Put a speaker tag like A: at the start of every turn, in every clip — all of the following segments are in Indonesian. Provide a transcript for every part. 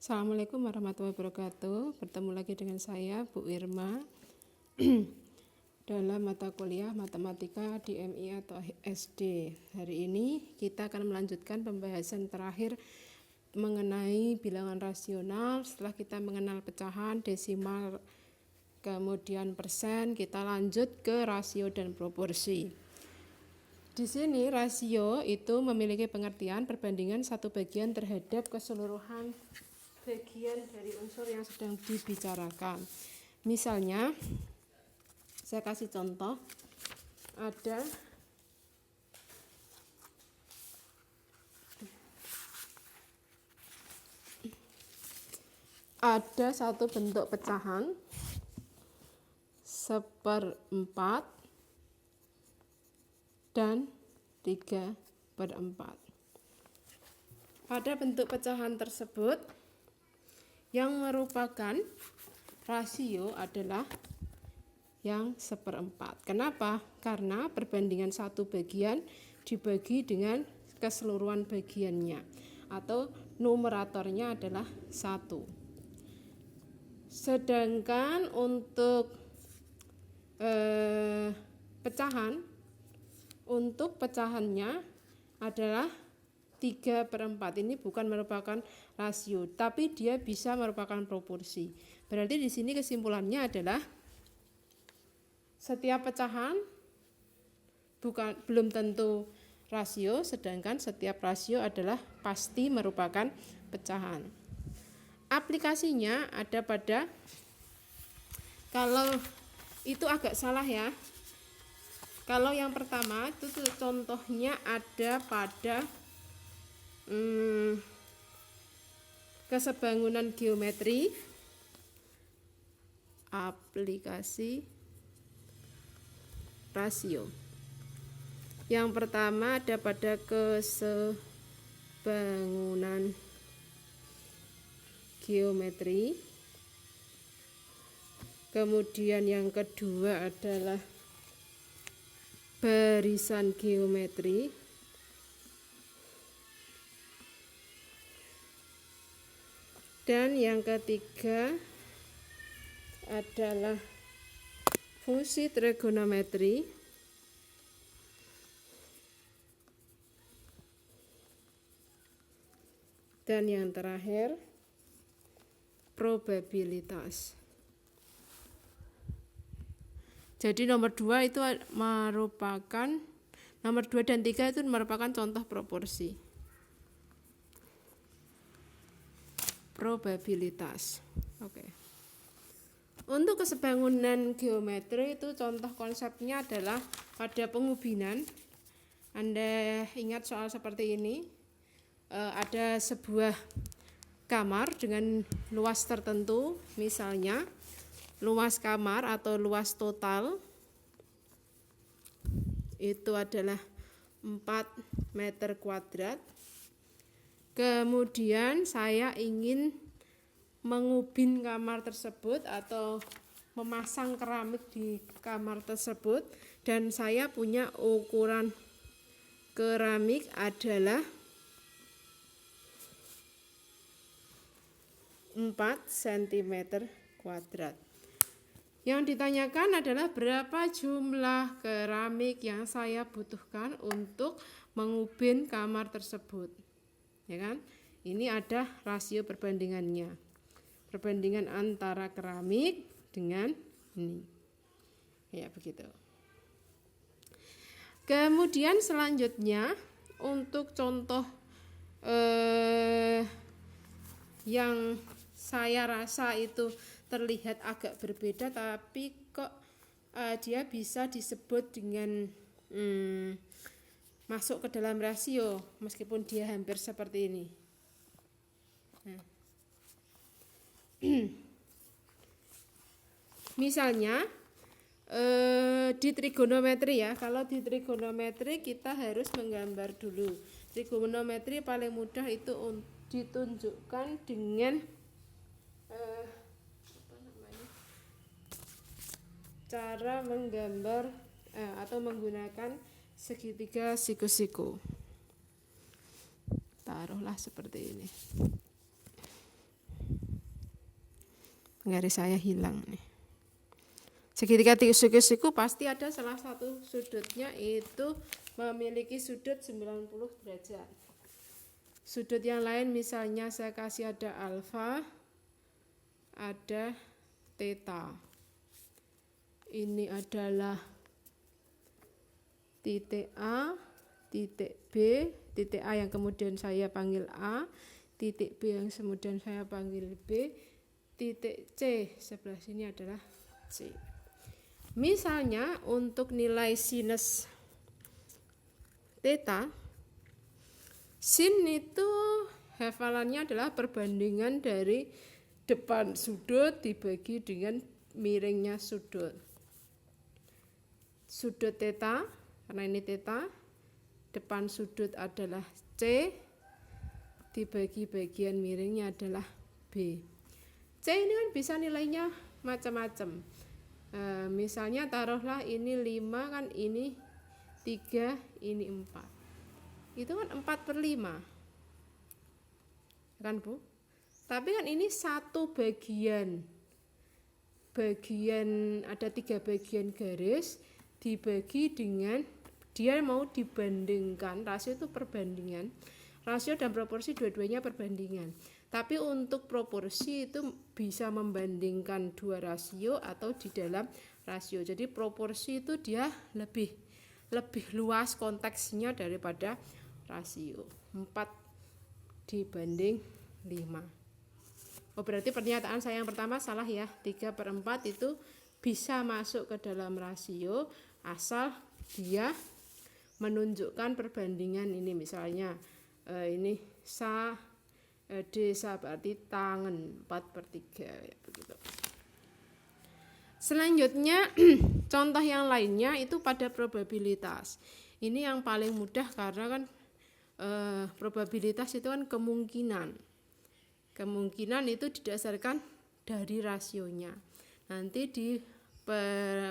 A: Assalamualaikum warahmatullahi wabarakatuh. Bertemu lagi dengan saya, Bu Irma, dalam mata kuliah Matematika di MI atau SD. Hari ini kita akan melanjutkan pembahasan terakhir mengenai bilangan rasional. Setelah kita mengenal pecahan, desimal, kemudian persen, kita lanjut ke rasio dan proporsi. Di sini rasio itu memiliki pengertian perbandingan satu bagian terhadap keseluruhan bagian dari unsur yang sedang dibicarakan. Misalnya, saya kasih contoh, ada satu bentuk pecahan 1/4 dan 3/4. Pada bentuk pecahan tersebut, yang merupakan rasio adalah yang 1/4. Kenapa? Karena perbandingan satu bagian dibagi dengan keseluruhan bagiannya, atau numeratornya adalah 1. Sedangkan untuk pecahannya adalah 3/4. Ini bukan merupakan rasio, tapi dia bisa merupakan proporsi. Berarti di sini kesimpulannya adalah setiap pecahan belum tentu rasio, sedangkan setiap rasio adalah pasti merupakan pecahan. Aplikasinya ada pada, kalau itu agak salah ya. Kalau yang pertama itu contohnya ada pada kesebangunan geometri, aplikasi rasio. Yang pertama ada pada kesebangunan geometri. Kemudian yang kedua adalah barisan geometri. Dan yang ketiga adalah fungsi trigonometri. Dan yang terakhir probabilitas. Jadi nomor 2 dan 3 itu merupakan contoh proporsi. Probabilitas. Oke. Untuk kesebangunan geometri itu contoh konsepnya adalah pada pengubinan. Anda ingat soal seperti ini, ada sebuah kamar dengan luas tertentu, misalnya luas kamar atau luas total itu adalah 4 meter kuadrat. Kemudian saya ingin mengubin kamar tersebut atau memasang keramik di kamar tersebut, dan saya punya ukuran keramik adalah 4 cm kuadrat. Yang ditanyakan adalah berapa jumlah keramik yang saya butuhkan untuk mengubin kamar tersebut. Ya kan? Ini ada rasio perbandingannya. Perbandingan antara keramik dengan ini. Ya, begitu. Kemudian selanjutnya untuk contoh yang saya rasa itu terlihat agak berbeda, tapi kok dia bisa disebut dengan masuk ke dalam rasio meskipun dia hampir seperti ini. Nah. Misalnya di trigonometri ya, kalau di trigonometri kita harus menggambar dulu. Trigonometri paling mudah itu ditunjukkan dengan cara menggambar atau menggunakan segitiga siku-siku. Taruhlah seperti ini. Penggaris saya hilang nih. Segitiga siku-siku pasti ada salah satu sudutnya itu memiliki sudut 90 derajat. Sudut yang lain misalnya saya kasih ada alfa, ada theta. Ini adalah titik A, titik B, titik A yang kemudian saya panggil A, titik B yang kemudian saya panggil B, titik C sebelah sini adalah C. Misalnya untuk nilai sinus theta, sin itu hafalannya adalah perbandingan dari depan sudut dibagi dengan miringnya sudut. Sudut theta, karena ini theta, depan sudut adalah C, dibagi bagian miringnya adalah B. C ini kan bisa nilainya macam-macam. Misalnya taruhlah ini 5 kan, ini 3, ini 4. Itu kan 4/5. Kan Bu? Tapi kan ini satu bagian ada 3 bagian garis dibagi dengan, dia mau dibandingkan, rasio itu perbandingan. Rasio dan proporsi dua-duanya perbandingan. Tapi untuk proporsi itu bisa membandingkan 2 rasio atau di dalam rasio. Jadi proporsi itu dia lebih luas konteksnya daripada rasio. 4 dibanding 5. Oh, berarti pernyataan saya yang pertama salah ya. 3/4 itu bisa masuk ke dalam rasio asal dia menunjukkan perbandingan ini. Misalnya ini desa berarti tangan 4/3 ya, begitu. Selanjutnya contoh yang lainnya itu pada probabilitas. Ini yang paling mudah karena kan probabilitas itu kan kemungkinan itu didasarkan dari rasionya. Nanti di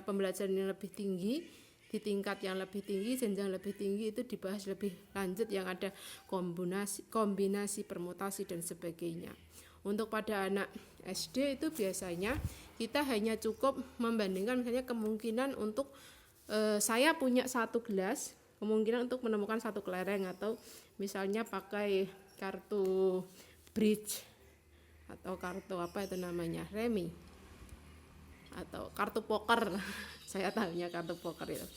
A: pembelajaran yang lebih tinggi, di tingkat yang lebih tinggi, jenjang lebih tinggi itu dibahas lebih lanjut yang ada kombinasi permutasi dan sebagainya. Untuk pada anak SD itu biasanya kita hanya cukup membandingkan misalnya kemungkinan untuk saya punya 1 gelas, kemungkinan untuk menemukan 1 kelereng, atau misalnya pakai kartu bridge atau kartu apa itu namanya, remi atau kartu poker. Saya tahunya kartu poker itu.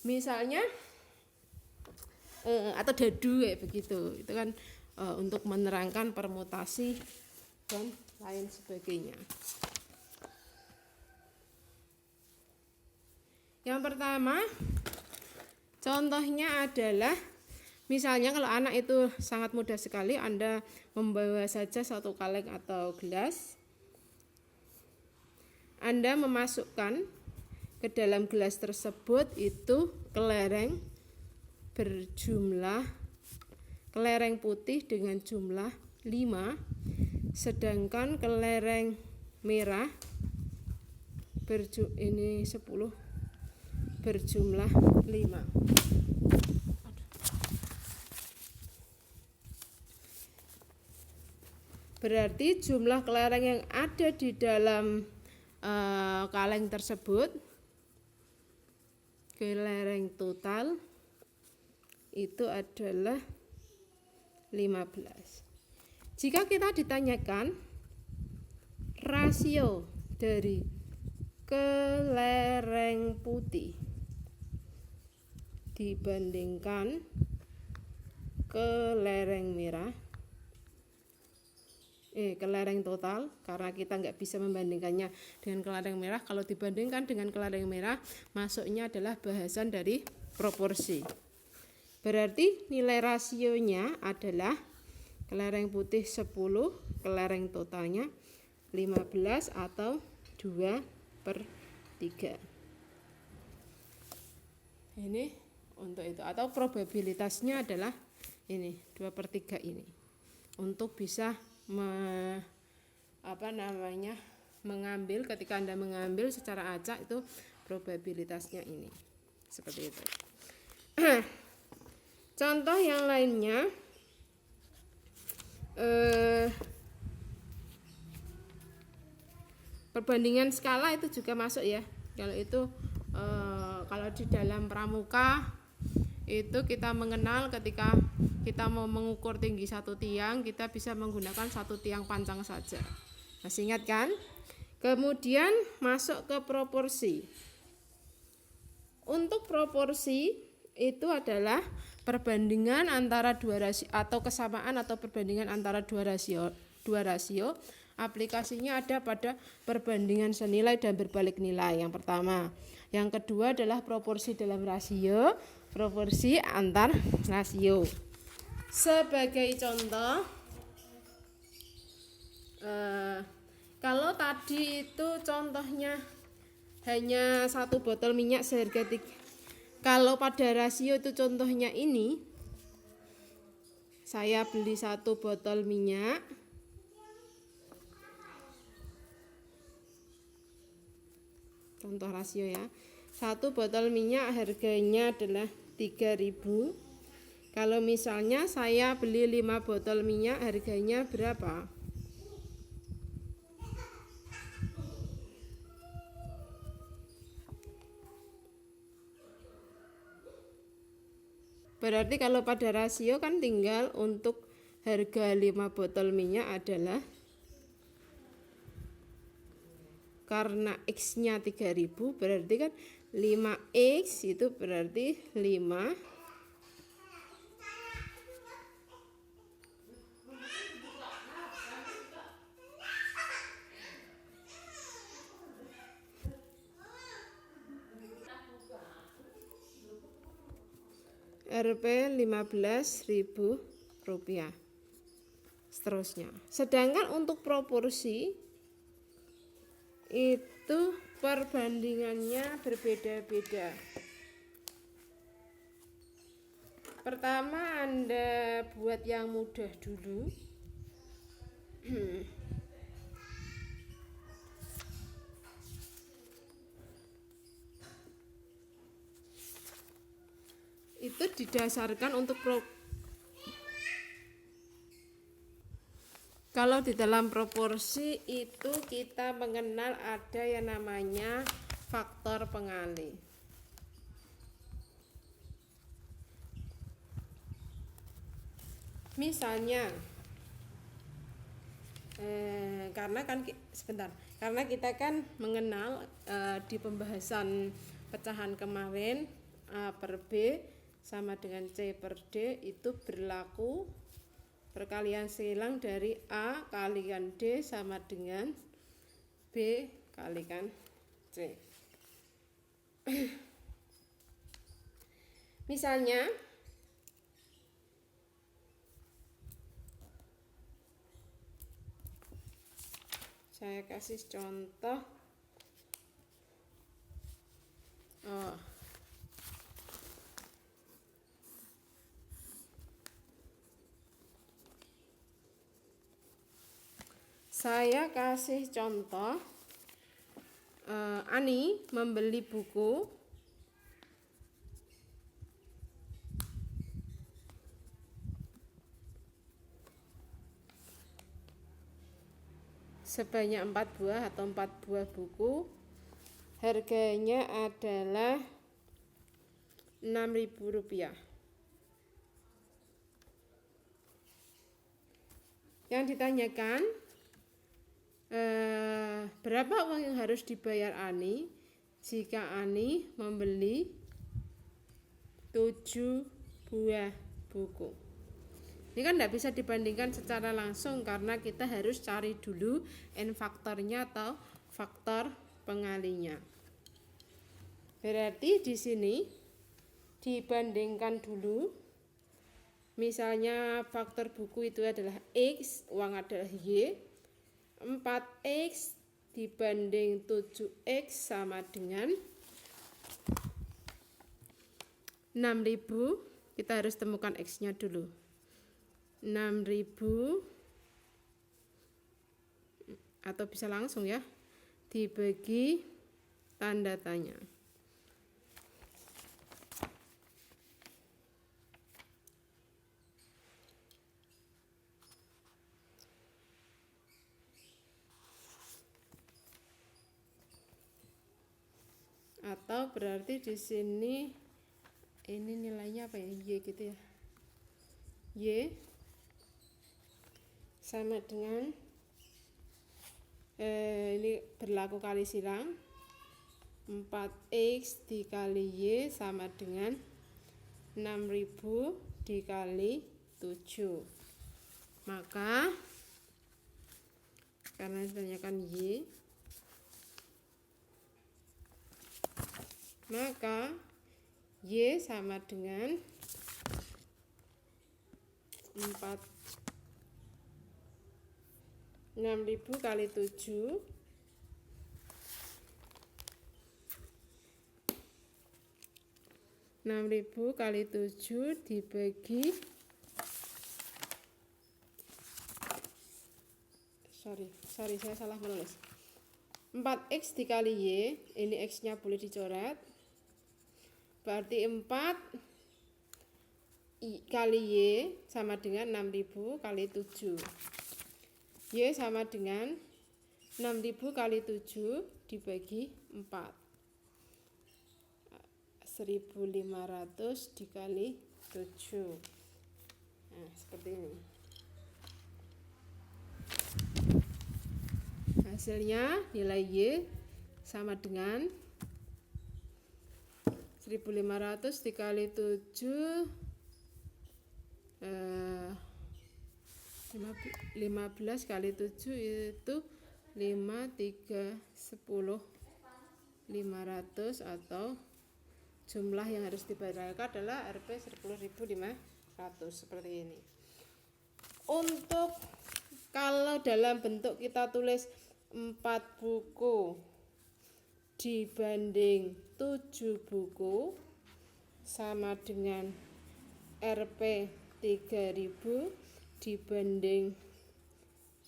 A: Misalnya atau dadu kayak begitu. Itu kan untuk menerangkan permutasi dan lain sebagainya. Yang pertama, contohnya adalah misalnya kalau anak itu sangat mudah sekali, Anda membawa saja 1 kaleng atau gelas. Anda memasukkan ke dalam gelas tersebut itu kelereng berjumlah, kelereng putih dengan jumlah 5, sedangkan kelereng merah ini 10 berjumlah 5. Berarti jumlah kelereng yang ada di dalam kaleng tersebut, kelereng total itu adalah 15. Jika kita ditanyakan rasio dari kelereng putih dibandingkan kelereng merah, kelereng total, karena kita nggak bisa membandingkannya dengan kelereng merah. Kalau dibandingkan dengan kelereng merah, masuknya adalah bahasan dari proporsi. Berarti nilai rasionya adalah kelereng putih 10, kelereng totalnya 15 atau 2/3. Ini untuk itu, atau probabilitasnya adalah ini 2/3 ini. Untuk bisa mengambil, ketika Anda mengambil secara acak itu probabilitasnya ini seperti itu. Contoh yang lainnya, Perbandingan skala itu juga masuk ya. Kalau itu kalau di dalam pramuka itu kita mengenal ketika kita mau mengukur tinggi satu tiang, kita bisa menggunakan satu tiang pancang saja. Masih ingat kan? Kemudian masuk ke proporsi. Untuk proporsi itu adalah perbandingan antara dua rasio atau kesamaan atau perbandingan antara dua rasio. Aplikasinya ada pada perbandingan senilai dan berbalik nilai yang pertama. Yang kedua adalah proporsi dalam rasio, proporsi antar rasio. Sebagai contoh, kalau tadi itu contohnya hanya satu botol minyak seharga 3. Kalau pada rasio itu contohnya ini, saya beli satu botol minyak, contoh rasio ya, satu botol minyak harganya adalah 3.000. Kalau misalnya saya beli 5 botol minyak, harganya berapa? Berarti kalau pada rasio kan tinggal untuk harga 5 botol minyak adalah, karena X-nya 3.000, berarti kan 5X itu berarti 5 Rp 15.000 rupiah. Seterusnya. Sedangkan untuk proporsi itu perbandingannya berbeda-beda. Pertama Anda buat yang mudah dulu. Itu didasarkan untuk kalau di dalam proporsi itu kita mengenal ada yang namanya faktor pengali. Misalnya karena kita kan mengenal di pembahasan pecahan kemarin A per B sama dengan C per D itu berlaku perkalian silang dari A kalikan D sama dengan B kalikan C. Misalnya saya kasih contoh saya kasih contoh Ani membeli buku sebanyak 4 buah atau 4 buah buku, harganya adalah Rp6.000. Yang ditanyakan berapa uang yang harus dibayar Ani jika Ani membeli 7 buah buku. Ini kan tidak bisa dibandingkan secara langsung karena kita harus cari dulu N faktornya atau faktor pengalinya. Berarti di sini dibandingkan dulu. Misalnya faktor buku itu adalah X, uang adalah Y. 4X dibanding 7X sama dengan 6.000. Kita harus temukan X-nya dulu. 6.000 atau bisa langsung ya dibagi tanda tanya. Atau berarti di sini ini nilainya apa ya? Y gitu ya. Y sama dengan ini berlaku kali silang, 4x dikali Y sama dengan 6000 dikali 7. Maka karena ditanyakan Y, maka Y sama dengan 6000 kali 7 6000 kali 7 dibagi sorry saya salah menulis. 4x dikali Y, ini x nya boleh dicoret, berarti 4 kali Y sama dengan 6000 kali 7. Y sama dengan 6000 kali 7 dibagi 4. 1500 dikali 7. Nah, seperti ini. Hasilnya nilai Y sama dengan 1500 dikali 7 15 kali 7 itu 5, 3, 10 500 atau jumlah yang harus dibayarkan adalah Rp 10.500 seperti ini. Untuk kalau dalam bentuk kita tulis 4 buku dibanding 7 buku sama dengan Rp 3000 dibanding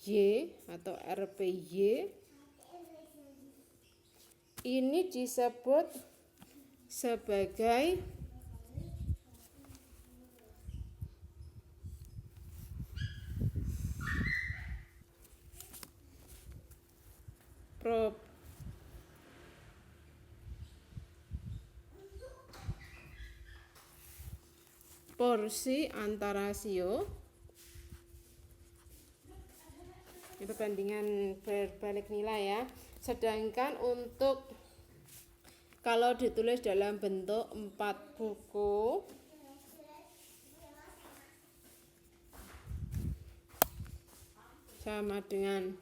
A: Y atau RPY, ini disebut sebagai proporsi antara rasio. Ini perbandingan berbalik nilai ya. Sedangkan untuk kalau ditulis dalam bentuk 4 buku sama dengan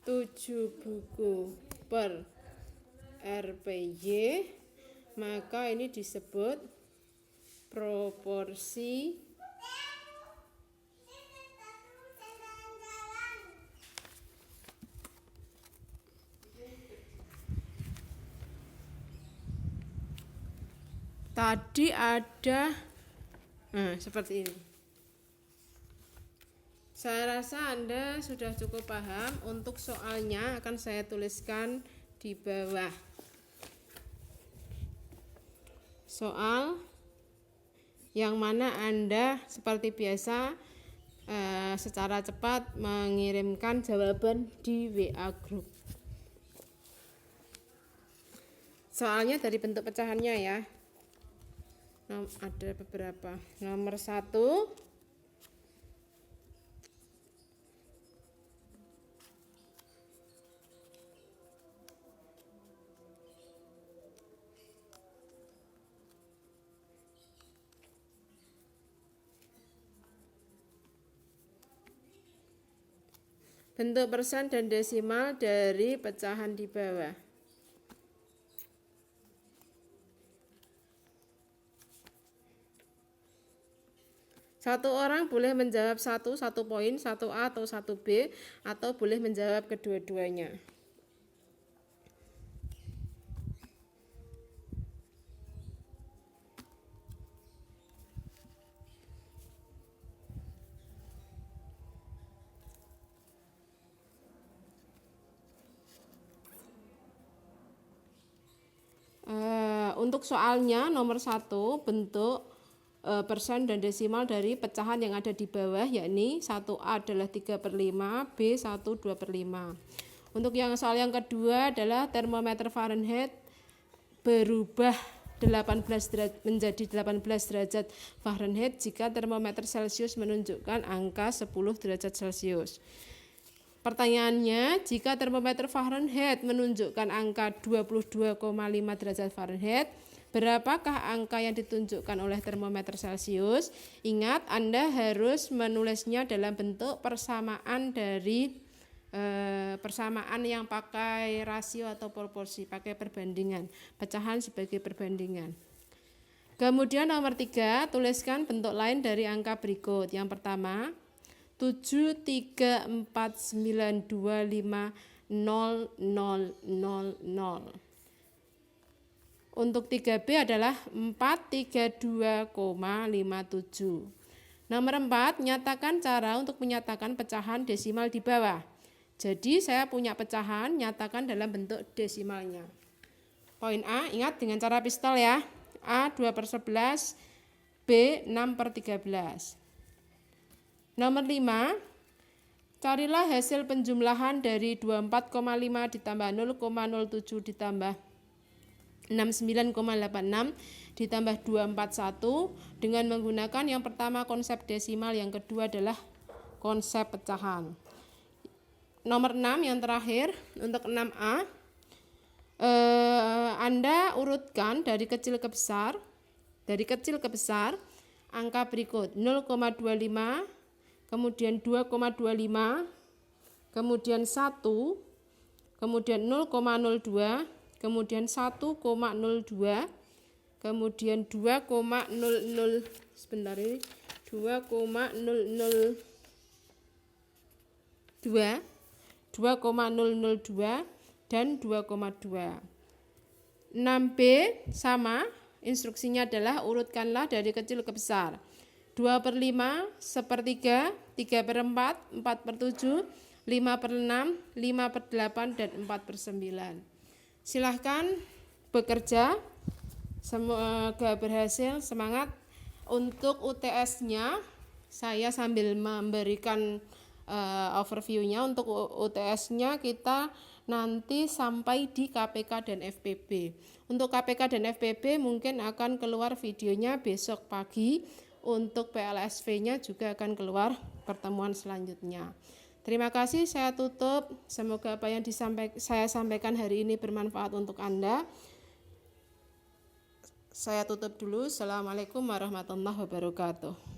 A: 7 buku per RPY, maka ini disebut proporsi tadi ada seperti ini. Saya rasa Anda sudah cukup paham. Untuk soalnya akan saya tuliskan di bawah. Soal yang mana Anda seperti biasa secara cepat mengirimkan jawaban di WA Group. Soalnya dari bentuk pecahannya ya. Ada beberapa. Nomor 1, bentuk persen dan desimal dari pecahan di bawah. Satu orang boleh menjawab satu poin, 1A atau 1B, atau boleh menjawab kedua-duanya. Untuk soalnya nomor 1, bentuk persen dan desimal dari pecahan yang ada di bawah, yakni 1A adalah 3/5, B 1 2/5. Untuk yang soal yang kedua adalah termometer Fahrenheit berubah menjadi 18 derajat Fahrenheit jika termometer Celcius menunjukkan angka 10 derajat Celcius. Pertanyaannya, jika termometer Fahrenheit menunjukkan angka 22,5 derajat Fahrenheit, berapakah angka yang ditunjukkan oleh termometer Celcius? Ingat, Anda harus menulisnya dalam bentuk persamaan dari persamaan yang pakai rasio atau proporsi, pakai perbandingan, pecahan sebagai perbandingan. Kemudian nomor 3, tuliskan bentuk lain dari angka berikut. Yang pertama, 734925000. Untuk 3B adalah 432,57. Nomor 4, nyatakan cara untuk menyatakan pecahan desimal di bawah. Jadi saya punya pecahan, nyatakan dalam bentuk desimalnya. Poin A, ingat dengan cara pistol ya. A 2/11, B 6/13. Nomor 5, carilah hasil penjumlahan dari 24,5 ditambah 0,07 ditambah 69,86 ditambah 241 dengan menggunakan yang pertama konsep desimal, yang kedua adalah konsep pecahan. Nomor 6 yang terakhir, untuk 6A, Anda urutkan dari kecil ke besar. Dari kecil ke besar, angka berikut 0,25, kemudian 2,25, kemudian 1, kemudian 0,02, kemudian 1,02, kemudian 2,00, sebentar ini, 2,002, 2,002 dan 2,2. 6B sama, instruksinya adalah urutkanlah dari kecil ke besar. 2/5, 1/3, 3/4, 4/7, 5/6, 5/8, dan 4/9. Silahkan bekerja, semoga berhasil, semangat. Untuk UTS-nya saya sambil memberikan overview-nya. Untuk UTS-nya kita nanti sampai di KPK dan FPB. Untuk KPK dan FPB mungkin akan keluar videonya besok pagi. Untuk PLSV-nya juga akan keluar pertemuan selanjutnya. Terima kasih, saya tutup. Semoga apa yang saya sampaikan hari ini bermanfaat untuk Anda. Saya tutup dulu. Assalamualaikum warahmatullahi wabarakatuh.